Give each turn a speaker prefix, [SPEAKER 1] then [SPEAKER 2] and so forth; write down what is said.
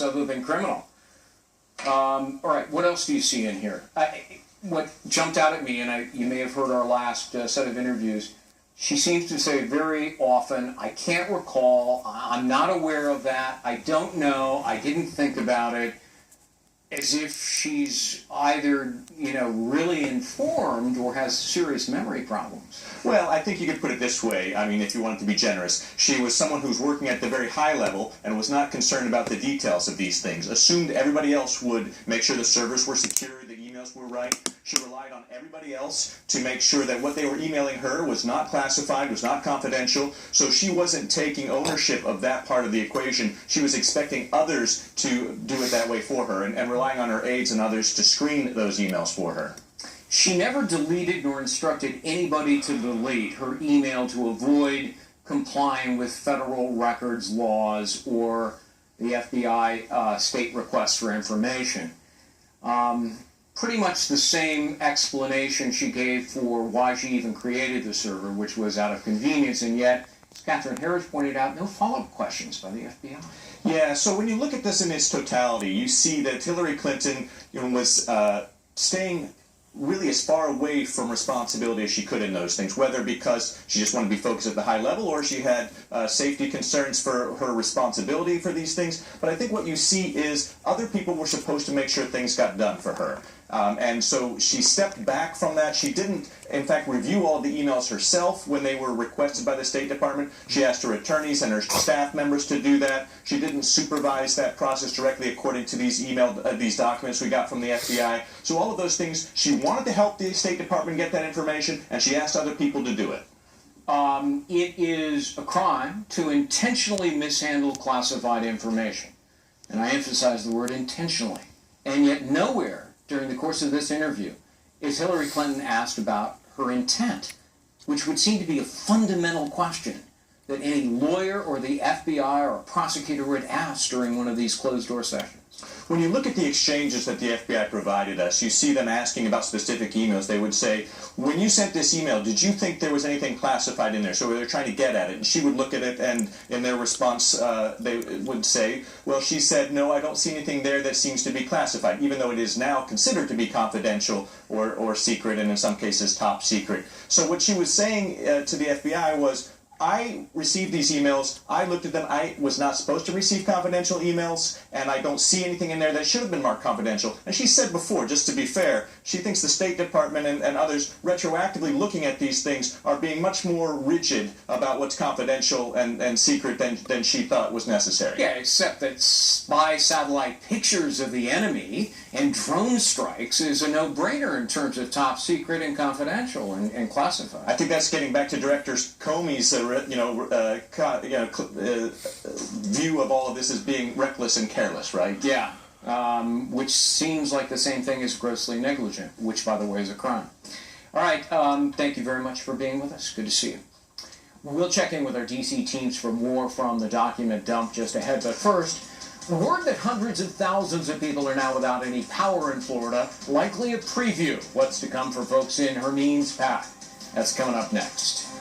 [SPEAKER 1] other than criminal. All right, what else do you see in here? What jumped out at me, and you may have heard our last set of interviews, she seems to say very often, I can't recall, I'm not aware of that, I don't know, I didn't think about it, as if she's either, really informed or has serious memory problems.
[SPEAKER 2] Well, I think you could put it this way, I mean, if you wanted to be generous. She was someone who was working at the very high level and was not concerned about the details of these things. Assumed everybody else would make sure the servers were secure, the emails were right. She relied on everybody else to make sure that what they were emailing her was not classified, was not confidential. So she wasn't taking ownership of that part of the equation. She was expecting others to do it that way for her and relying on her aides and others to screen those emails for her.
[SPEAKER 1] She never deleted nor instructed anybody to delete her email to avoid complying with federal records laws or the FBI state requests for information. Pretty much the same explanation she gave for why she even created the server, which was out of convenience, and yet, as Catherine Harris pointed out, no follow-up questions by the FBI.
[SPEAKER 2] Yeah, so when you look at this in its totality, you see that Hillary Clinton was staying really as far away from responsibility as she could in those things, whether because she just wanted to be focused at the high level or she had safety concerns for her responsibility for these things. But I think what you see is other people were supposed to make sure things got done for her. And so she stepped back from that. She didn't, in fact, review all of the emails herself when they were requested by the State Department. She asked her attorneys and her staff members to do that. She didn't supervise that process directly according to these these documents we got from the FBI. So all of those things, she wanted to help the State Department get that information, and she asked other people to do it.
[SPEAKER 1] It is a crime to intentionally mishandle classified information. And I emphasize the word intentionally. And yet nowhere during the course of this interview is Hillary Clinton asked about her intent, which would seem to be a fundamental question that any lawyer or the FBI or a prosecutor would ask during one of these closed-door sessions.
[SPEAKER 2] When you look at the exchanges that the FBI provided us, you see them asking about specific emails. They would say, when you sent this email, did you think there was anything classified in there? So they're trying to get at it. And she would look at it, and in their response, they would say, well, she said, no, I don't see anything there that seems to be classified, even though it is now considered to be confidential or secret, and in some cases top secret. So what she was saying to the FBI was, I received these emails, I looked at them, I was not supposed to receive confidential emails, and I don't see anything in there that should have been marked confidential. And she said before, just to be fair, she thinks the State Department and others retroactively looking at these things are being much more rigid about what's confidential and secret than she thought was necessary.
[SPEAKER 1] Yeah, except that spy satellite pictures of the enemy and drone strikes is a no-brainer in terms of top secret and confidential and classified.
[SPEAKER 2] I think that's getting back to Director Comey's view of all of this as being reckless and careless, right?
[SPEAKER 1] Yeah, which seems like the same thing as grossly negligent, which, by the way, is a crime. All right, thank you very much for being with us. Good to see you. We'll check in with our D.C. teams for more from the document dump just ahead, but first, word that hundreds of thousands of people are now without any power in Florida, likely a preview of what's to come for folks in Hermines Pass. That's coming up next.